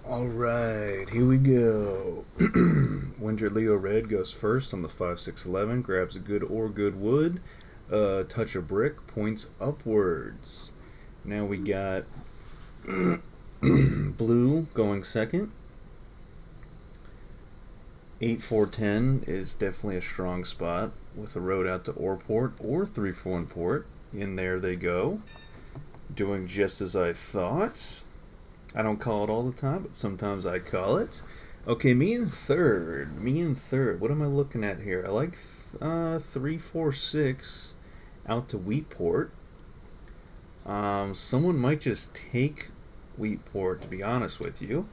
Alright, here we go. Winter Leo Red goes first on the 5-6-11, grabs a good or good wood, touch a brick, points upwards. Now we got Blue going second. 8-4-10 is definitely a strong spot with a road out to Orport or 3-4 port. In there they go. Doing just as I thought. I don't call it all the time, but sometimes I call it. Okay, me in third. Me in third. What am I looking at here? I like 3-4-6 out to Wheatport. Someone might just take Wheatport, to be honest with you.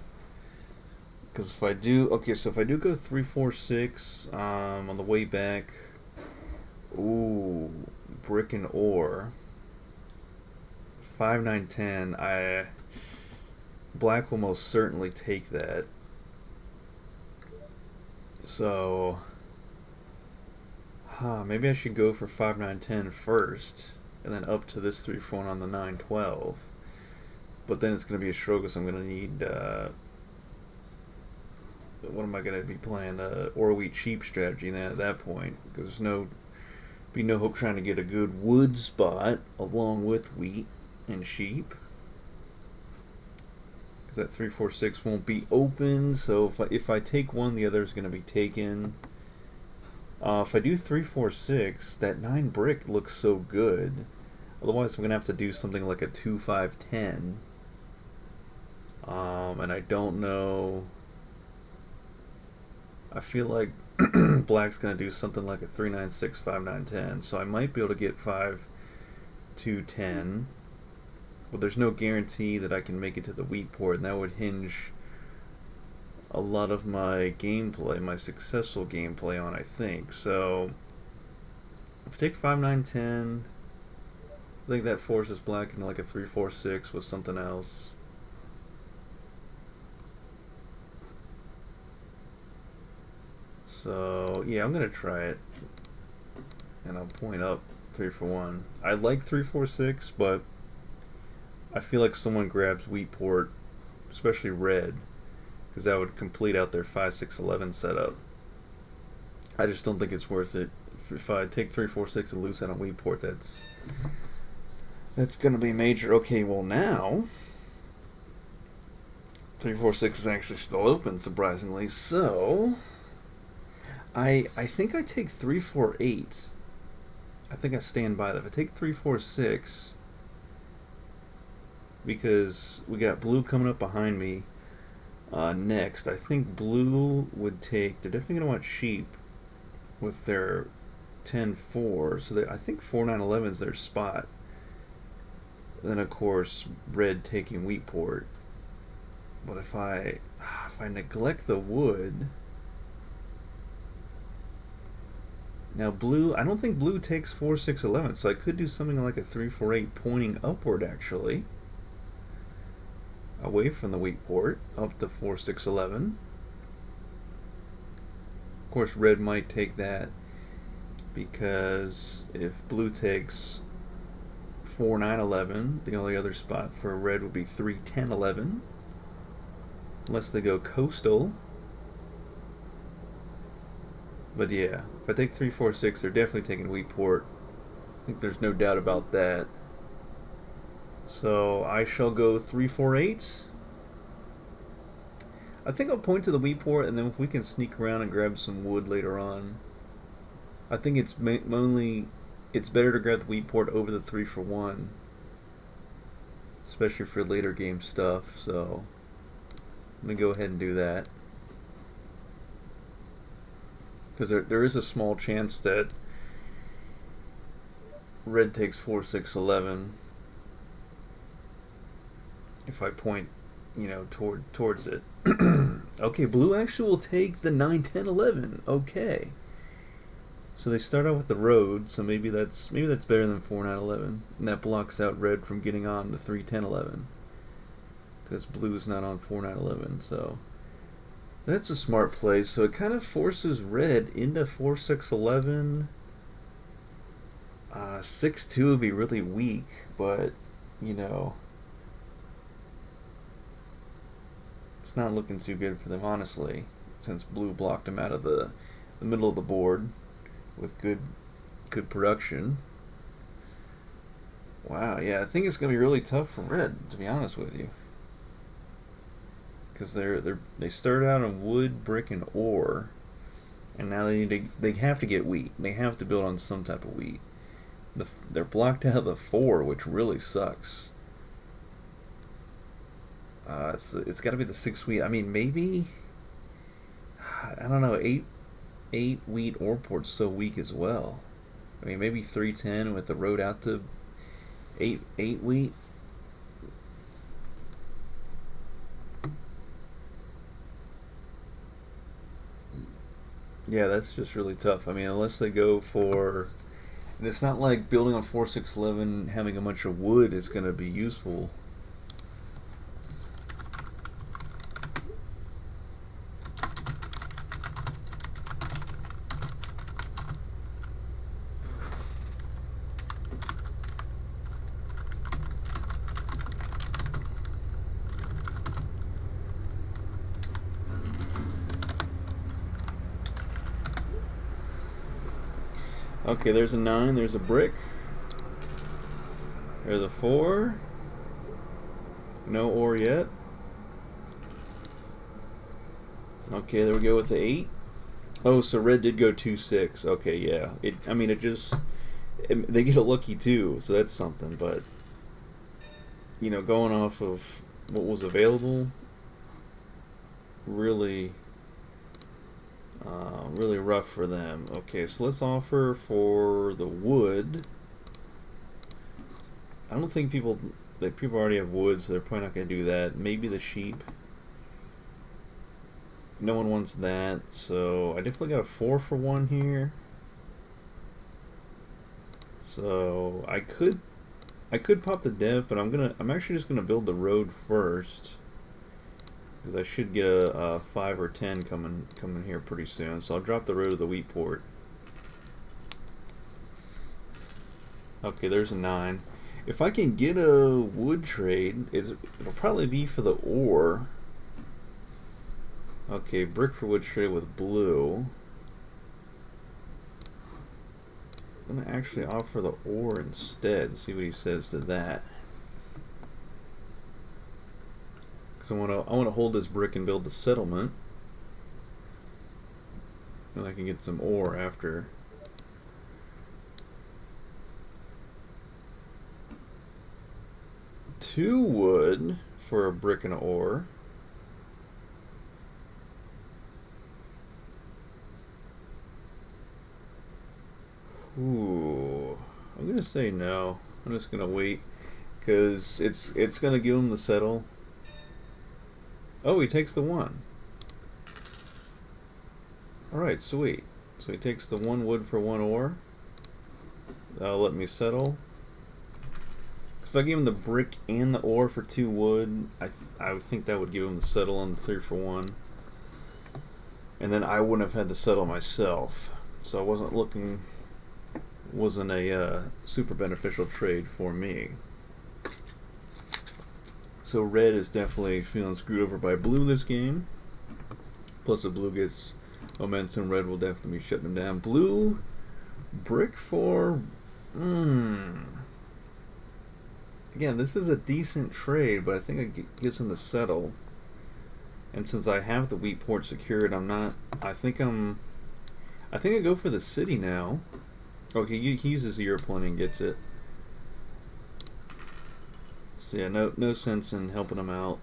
Because if I do, okay, so if I do go 3-4-6 on the way back, ooh, brick and ore. 5-9-10. Black will most certainly take that. So, maybe I should go for 5-9-10 first, and then up to this 3-4 on the 9-12. But then it's going to be a struggle, because I'm going to need, what am I going to be playing? Or wheat sheep strategy at that point, because there's no hope trying to get a good wood spot along with wheat and sheep. That 3-4-6 won't be open, so if I take one, the other is going to be taken. If I do 3-4-6, that 9 brick looks so good. Otherwise, I'm going to have to do something like a 2-5-10. And I don't know. I feel like Black's going to do something like a 3-9-6, 5-9-10. So I might be able to get 5-2-10. But there's no guarantee that I can make it to the Wheatport, and that would hinge a lot of my gameplay, my successful gameplay on, I think. So, if I take 5-9-10, I think that forces Black into like a 3-4-6 with something else. So, yeah, I'm going to try it. And I'll point up 3-4-1. I like 3-4-6, but I feel like someone grabs Wheatport, especially red, because that would complete out their 5-6-11 setup. I just don't think it's worth it. If I take 3-4-6 and lose out on Wheatport, that's going to be major. Okay, well now 3-4-6 is actually still open, surprisingly. So I think I take 3-4-8. I think I stand by that. If I take 3-4-6. Because we got Blue coming up behind me next. I think Blue would take. They're definitely going to want sheep with their 10-4. So I think 4-9-11 is their spot. Then, of course, Red taking Wheatport. But if I neglect the wood. Now, Blue. I don't think Blue takes 4-6-11. So I could do something like a 3-4-8 pointing upward, actually. Away from the Wheatport, up to 4-6-11. Of course, red might take that, because if blue takes 4-9-11, the only other spot for red would be 3-10-11. Unless they go coastal. But yeah, if I take 3-4-6, they're definitely taking Wheatport. I think there's no doubt about that. So I shall go 3-4-8. I think I'll point to the Wheatport, and then if we can sneak around and grab some wood later on. I think it's better to grab the Wheatport over the 3-for-1, especially for later game stuff. So let me go ahead and do that, because there is a small chance that red takes 4-6-11. If I point, towards it. Okay, blue actually will take the 9-10-11. Okay. So they start out with the road, so maybe that's better than 4-9-11. And that blocks out red from getting on the 3-10-11. Because blue is not on 4-9-11, so that's a smart play. So it kind of forces red into 4-6-11. 6-2 would be really weak, but It's not looking too good for them, honestly, since blue blocked them out of the middle of the board with good production. Wow, yeah, I think it's gonna be really tough for red, to be honest with you, because they started out on wood, brick, and ore, and now they have to get wheat. They have to build on some type of wheat. They're blocked out of the 4, which really sucks. It's got to be the 6 wheat. I mean, maybe I don't know. Eight wheat ore port's so weak as well. I mean, maybe 310 with the road out to eight wheat. Yeah, that's just really tough. I mean, unless they go for, and it's not like building on 4 6 11 having a bunch of wood is going to be useful. Okay, there's a 9, there's a brick, there's a 4, no ore yet. Okay, there we go with the 8. Oh, so red did go 2 6. Okay, yeah. I mean, they get a lucky 2, so that's something. But going off of what was available, really, really rough for them. Okay, so let's offer for the wood. I don't think people already have wood, so they're probably not going to do that. Maybe the sheep. No one wants that, so I definitely got a 4 for 1 here. So I could pop the dev, but I'm actually just gonna build the road first, because I should get a 5 or 10 coming here pretty soon. So I'll drop the road to the wheat port. Okay, there's a 9. If I can get a wood trade, it'll probably be for the ore. Okay, brick for wood trade with blue. I'm gonna actually offer the ore instead and see what he says to that. Because I wanna hold this brick and build the settlement. And I can get some ore after. Two wood for a brick and an ore. Ooh, I'm gonna say no. I'm just gonna wait, because it's gonna give him the settle. Oh, he takes the 1. Alright, sweet. So he takes the 1 wood for 1 ore. That'll let me settle. If I gave him the brick and the ore for 2 wood, I would think that would give him the settle on the 3 for 1. And then I wouldn't have had to settle myself. So I wasn't a super beneficial trade for me. So red is definitely feeling screwed over by blue this game. Plus if blue gets momentum, red will definitely be shutting him down. Blue, brick for... Again, this is a decent trade, but I think it gives him the settle. And since I have the wheat port secured, I think I go for the city now. Okay, he uses the airplane and gets it. So yeah, no sense in helping him out,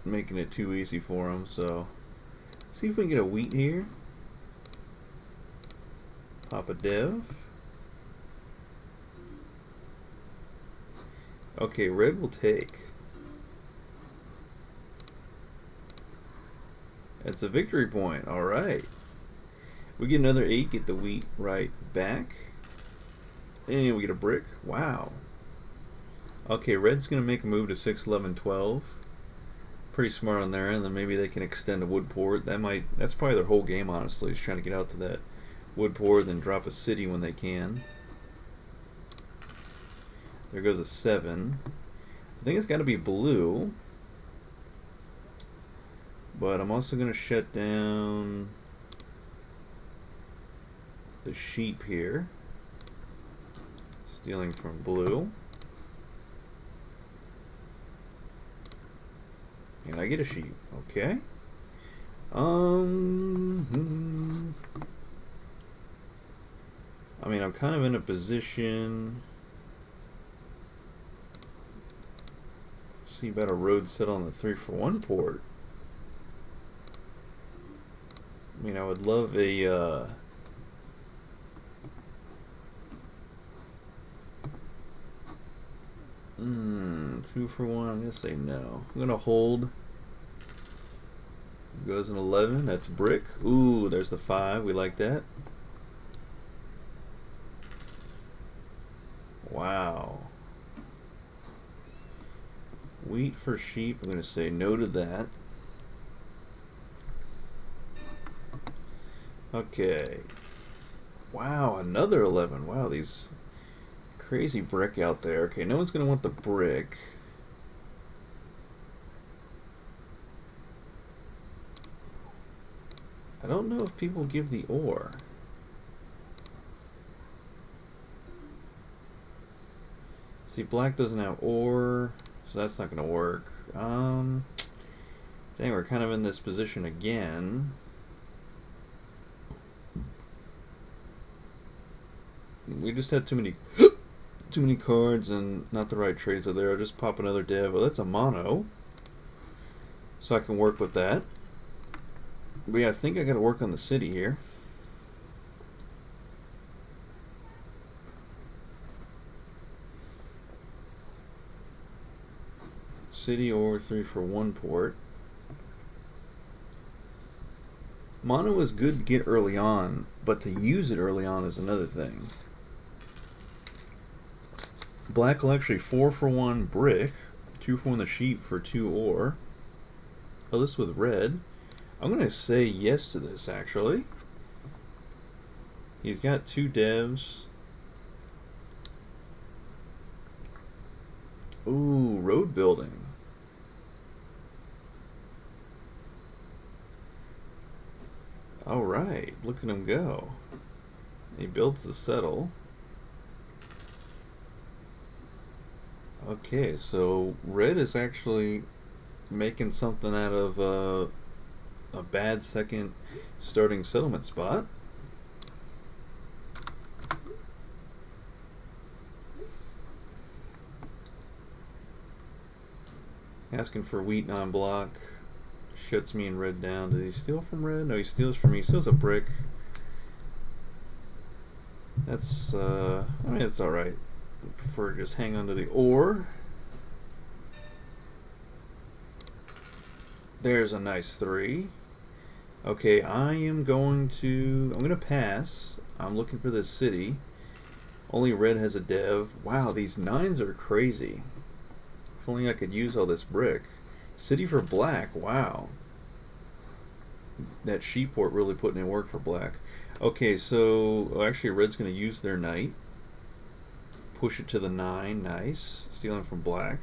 making it too easy for him. So see if we can get a wheat here. Pop a dev. Okay, red will take. It's a victory point. All right. We get another 8. Get the wheat right back. And we get a brick. Wow. Okay, red's going to make a move to 6, 11, 12. Pretty smart on their end. Then maybe they can extend a wood port. That's probably their whole game, honestly, is trying to get out to that wood port, then drop a city when they can. There goes a 7. I think it's got to be blue. But I'm also going to shut down the sheep here. Stealing from blue. And I get a sheep. Okay. I mean, I'm kind of in a position. See about a road set on the 3-for-1 port. I mean, I would love a 2-for-1. I'm gonna say no. I'm gonna hold. Goes an 11. That's brick. Ooh, there's the 5. We like that. Wow. Wheat for sheep. I'm gonna say no to that. Okay. Wow, another 11. Wow, these crazy brick out there. Okay, no one's gonna want the brick. I don't know if people give the ore. See, black doesn't have ore, so that's not gonna work. Dang, we're kind of in this position again. We just had too many cards and not the right trades are there. I'll just pop another dev. Well, that's a mono, so I can work with that. But yeah, I think I got to work on the city here. City or 3-for-1 port. Mono is good to get early on, but to use it early on is another thing. Black will actually 4-for-1 brick, 2-for-1 the sheep for 2 ore. Oh, this with red. I'm gonna say yes to this actually. He's got 2 devs. Ooh, road building. Alright, look at him go. He builds the settle. Okay, so red is actually making something out of a bad second starting settlement spot. Asking for wheat non-block. Shuts me and red down. Does he steal from red? No, he steals from me. He steals a brick. That's, I mean, it's alright. I prefer to just hang on to the ore. There's a nice 3. Okay, I'm going to pass. I'm looking for this city. Only red has a dev. Wow, these 9s are crazy. If only I could use all this brick. City for black, wow. That sheep port really putting in work for black. Okay, so actually red's going to use their knight. Push it to the 9, nice. Stealing from black.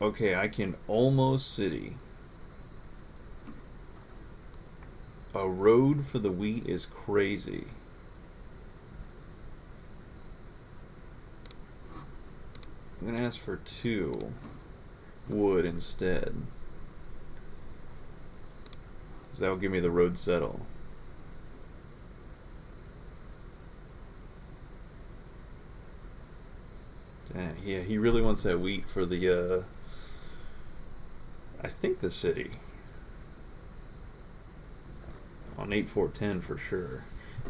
Okay, I can almost city. A road for the wheat is crazy. I'm going to ask for 2 wood instead. So that will give me the road settle. Dang, yeah, he really wants that wheat for the, I think the city. On 8-4-10 for sure.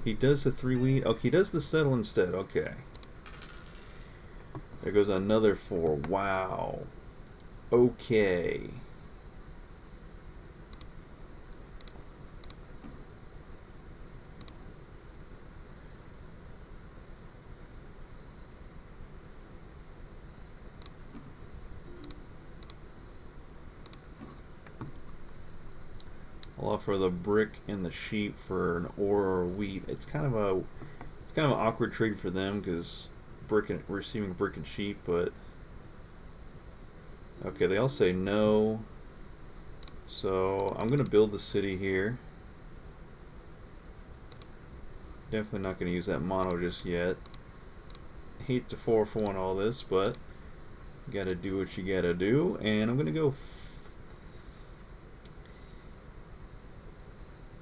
He does the 3 wheat. Okay, he does the settle instead. Okay. There goes another 4. Wow. Okay. I'll offer the brick and the sheep for an ore or wheat. It's kind of an awkward trade for them because we're receiving brick and sheep, but okay, they all say no. So I'm going to build the city here. Definitely not going to use that mono just yet. Hate to 4 for 1 all this, but you gotta do what you gotta do. And I'm gonna go.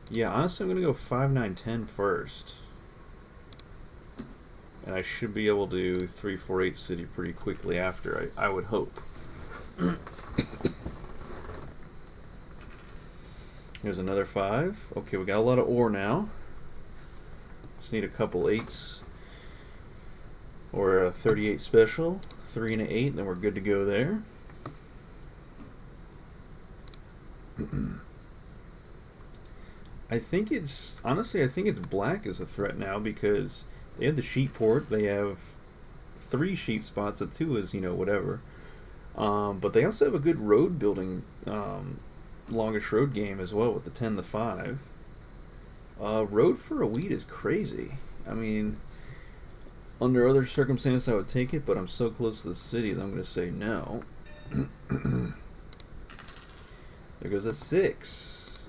Yeah, honestly, I'm gonna go 5, 9, 10 first. And I should be able to do 3, 4, 8 city pretty quickly after, I would hope. Here's another 5. Okay, we got a lot of ore now. Just need a couple 8s. Or a 38 special. 3 and an 8, and then we're good to go there. I think it's, honestly, I think it's black as a threat now because they have the sheep port. They have 3 sheep spots, so 2 is, you know, whatever. But they also have a good road building, longish road game as well with the 10 to 5. Road for a wheat is crazy. I mean, under other circumstances I would take it, but I'm so close to the city that I'm going to say no. There goes a 6.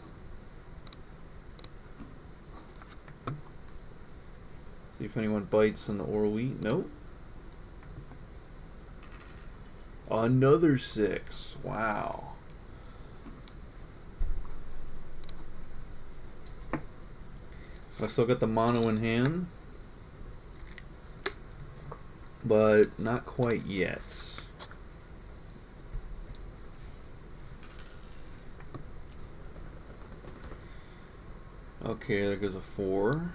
See if anyone bites on the ore wheat. Nope. Another 6. Wow. I still got the mono in hand, but not quite yet. Okay, there goes a 4.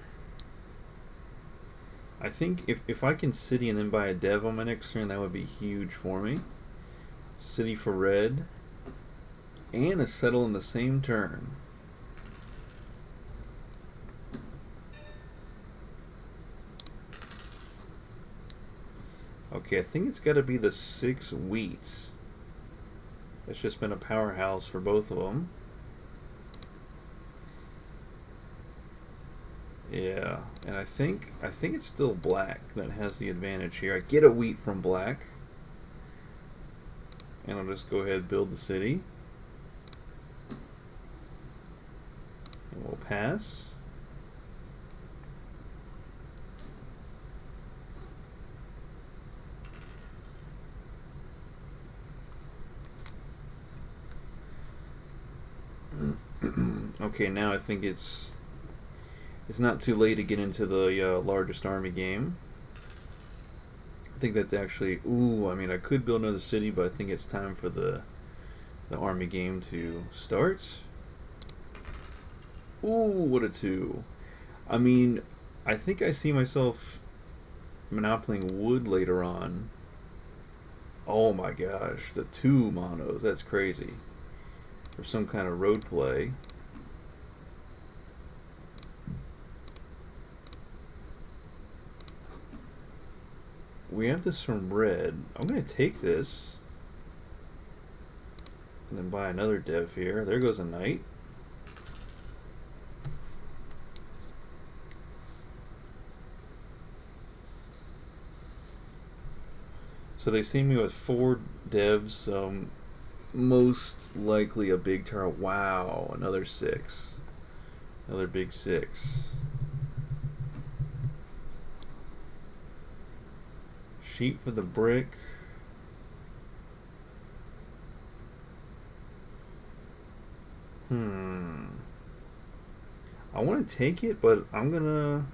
I think if I can city and then buy a dev on my next turn, that would be huge for me. City for red. And a settle in the same turn. Okay, I think it's got to be the 6 wheat. It's just been a powerhouse for both of them. Yeah, and I think it's still black that has the advantage here. I get a wheat from black. And I'll just go ahead and build the city. And we'll pass. Okay, now I think it's not too late to get into the largest army game. I think that's actually, ooh, I mean, I could build another city, but I think it's time for the army game to start. Ooh, what a 2. I mean, I think I see myself monopolying wood later on. Oh my gosh, the 2 monos, that's crazy. For some kind of road play. We have this from red. I'm going to take this and then buy another dev here. There goes a knight. So they see me with 4 devs, so most likely a big tower. Wow, another 6. Another big 6. Sheep for the brick. I want to take it, but I'm gonna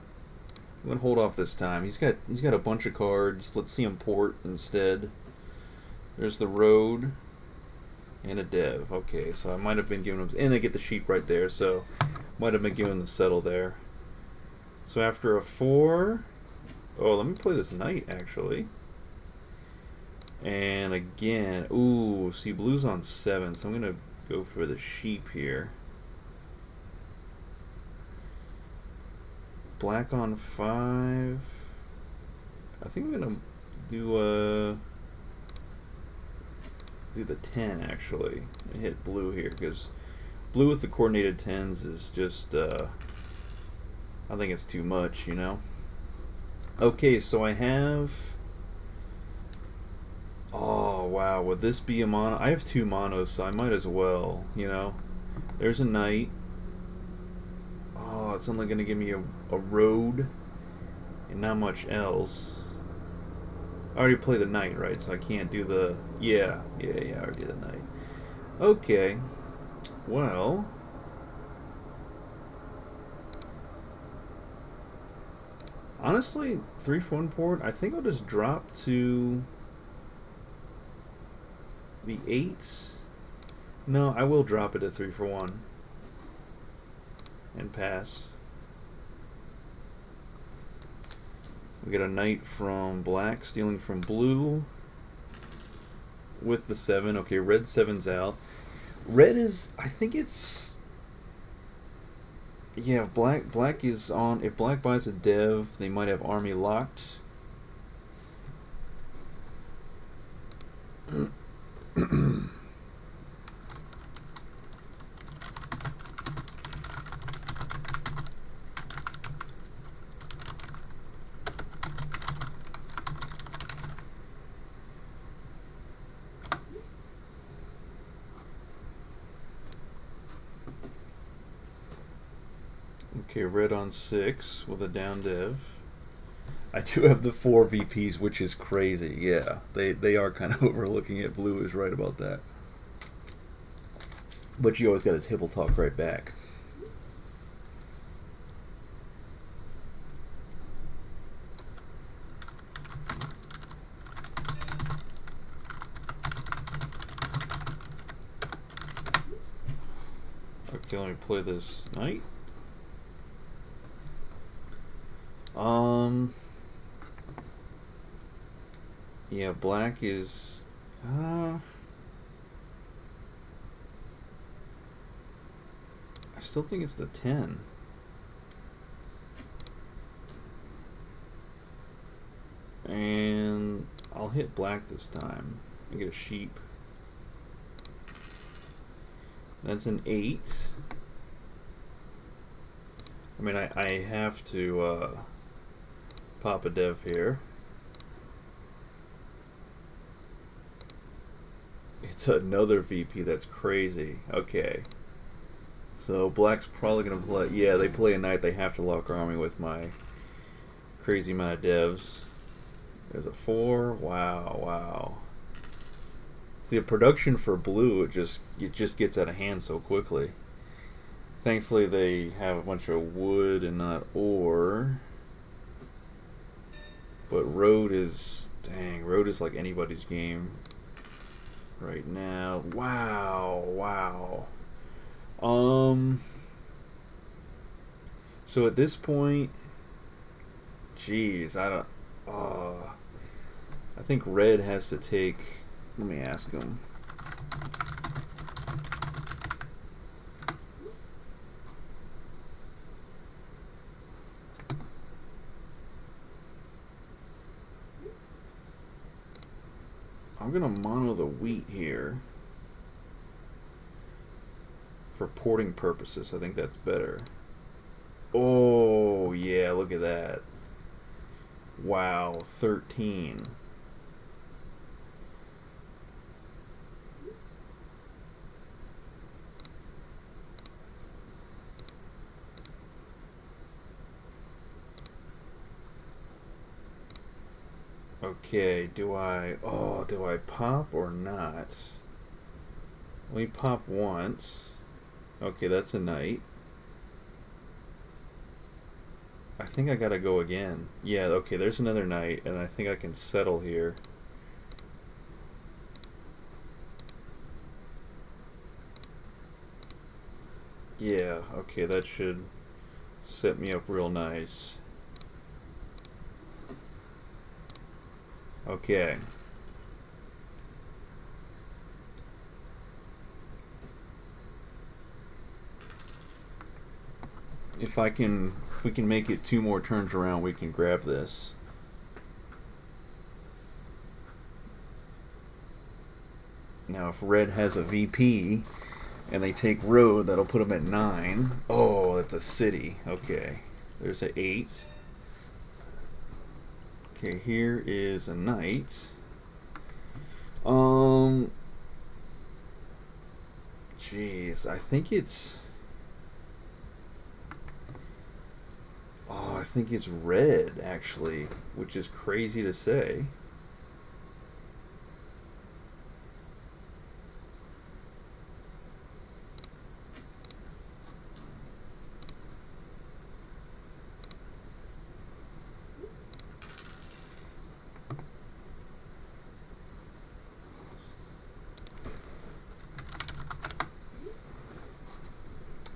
hold off this time. He's got a bunch of cards. Let's see him port instead. There's the road and a dev. Okay, so I might have been giving him, and they get the sheep right there, so might have been giving the settle there. So after a 4. Oh, let me play this knight, actually. And again, ooh, see, blue's on 7, so I'm going to go for the sheep here. Black on 5. I think I'm going to do the 10, actually. I hit blue here, because blue with the coordinated 10s is just, I think it's too much, you know? Okay, so I have... Oh, wow. Would this be a mono? I have 2 monos, so I might as well, you know. There's a knight. Oh, it's only going to give me a road and not much else. I already played the knight, right? So I can't do the... Yeah, I already did the knight. Okay. Well... honestly, 3 for 1 port, I think I'll just drop to the 8s. No, I will drop it at 3 for 1 and pass. We get a knight from black, stealing from blue with the 7. Okay, red 7's out. Red is, I think it's... yeah, if black is on. If black buys a dev, they might have army locked. Okay, red on 6 with a down dev. I do have the 4 VPs, which is crazy. Yeah, they are kind of overlooking it. Blue is right about that. But you always got a table talk right back. Okay, let me play this knight. Yeah, black is I still think it's the 10. And I'll hit black this time. I get a sheep. That's an 8. I mean, I have to pop a dev here. It's another VP. That's crazy. Okay. So black's probably going to play... yeah, they play a knight. They have to lock army with my crazy amount of devs. There's a 4. Wow. See, the production for blue, it just gets out of hand so quickly. Thankfully, they have a bunch of wood and not ore. But road is... dang, road is like anybody's game right now. Wow. So at this point, geez, I think red has to take... let me ask him. I'm gonna mono the wheat here for porting purposes. I think that's better. Oh yeah, look at that. Wow, 13. Okay, do I pop or not? Let me pop once. Okay, that's a knight. I think I gotta go again. Yeah, okay, there's another knight, and I think I can settle here. Yeah, okay, that should set me up real nice. Okay. If we can make it 2 more turns around, we can grab this. Now, if red has a VP and they take road, that'll put them at 9. Oh, that's a city. Okay. There's an 8. Okay, here is a knight. Um, jeez, I think it's. Oh, I think it's red actually, which is crazy to say.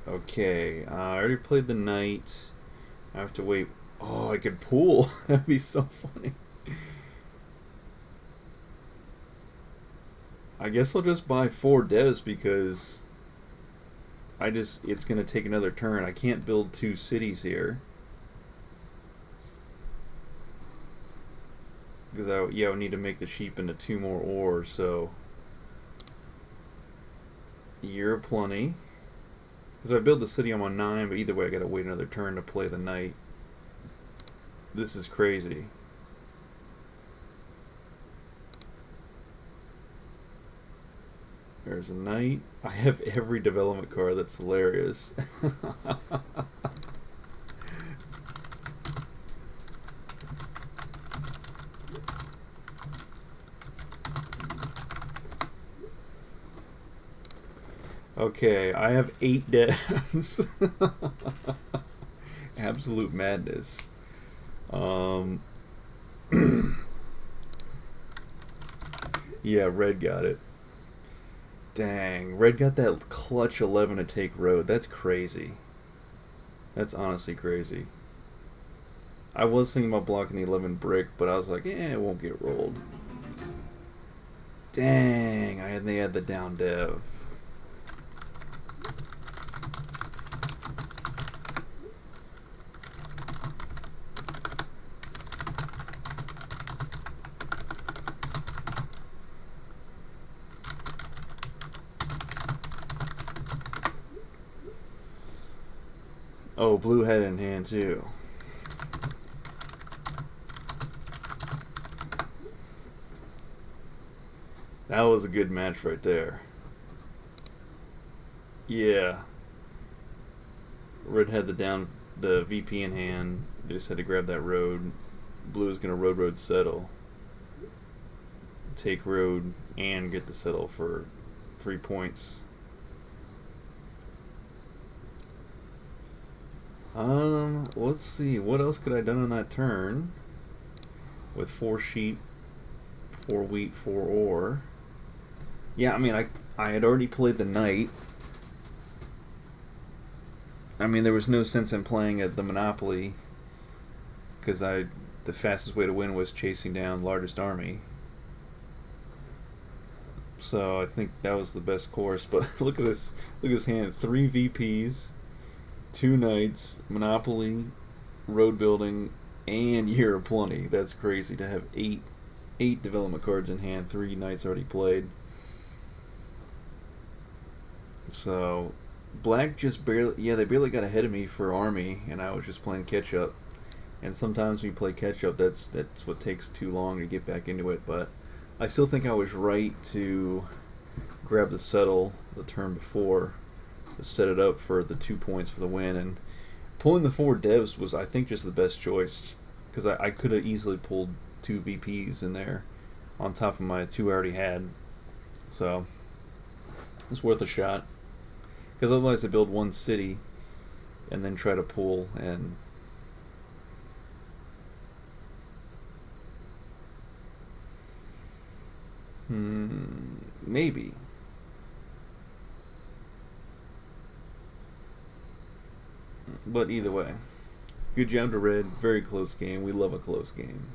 Okay, I already played the knight. I have to wait. Oh, I could pool. That'd be so funny. I guess I'll just buy 4 devs because it's gonna take another turn. I can't build 2 cities here because I would need to make the sheep into 2 more ores. So year of plenty. Because I build the city on my 9, but either way I gotta wait another turn to play the knight. This is crazy. There's a knight. I have every development card. That's hilarious. Okay, I have 8 devs. Absolute madness. Um, yeah, red got it. Dang, red got that clutch 11 to take road. That's crazy. That's honestly crazy. I was thinking about blocking the 11 brick, but I was like, it won't get rolled. Dang, they had the down dev. Oh, blue had it in hand too. That was a good match right there. Yeah. Red had the VP in hand. They just had to grab that road. Blue is gonna road settle. Take road and get the settle for 3 points. Let's see. What else could I have done on that turn? With 4 sheep, 4 wheat, 4 ore. Yeah, I mean, I had already played the knight. I mean, there was no sense in playing at the Monopoly because the fastest way to win was chasing down largest army. So I think that was the best course. But look at this. Look at his hand. 3 VPs, 2 knights, Monopoly, road building, and Year of Plenty. That's crazy to have eight development cards in hand. 3 knights already played. So black just they barely got ahead of me for army, and I was just playing catch up. And sometimes when you play catch up, that's what takes too long to get back into it. But I still think I was right to grab the settle the turn before to set it up for the 2 points for the win. And pulling the 4 devs was, I think, just the best choice because I could have easily pulled 2 VPs in there on top of my 2 I already had. So it's worth a shot because otherwise I build 1 city and then try to pull and maybe. But either way, good job to red. Very close game. We love a close game.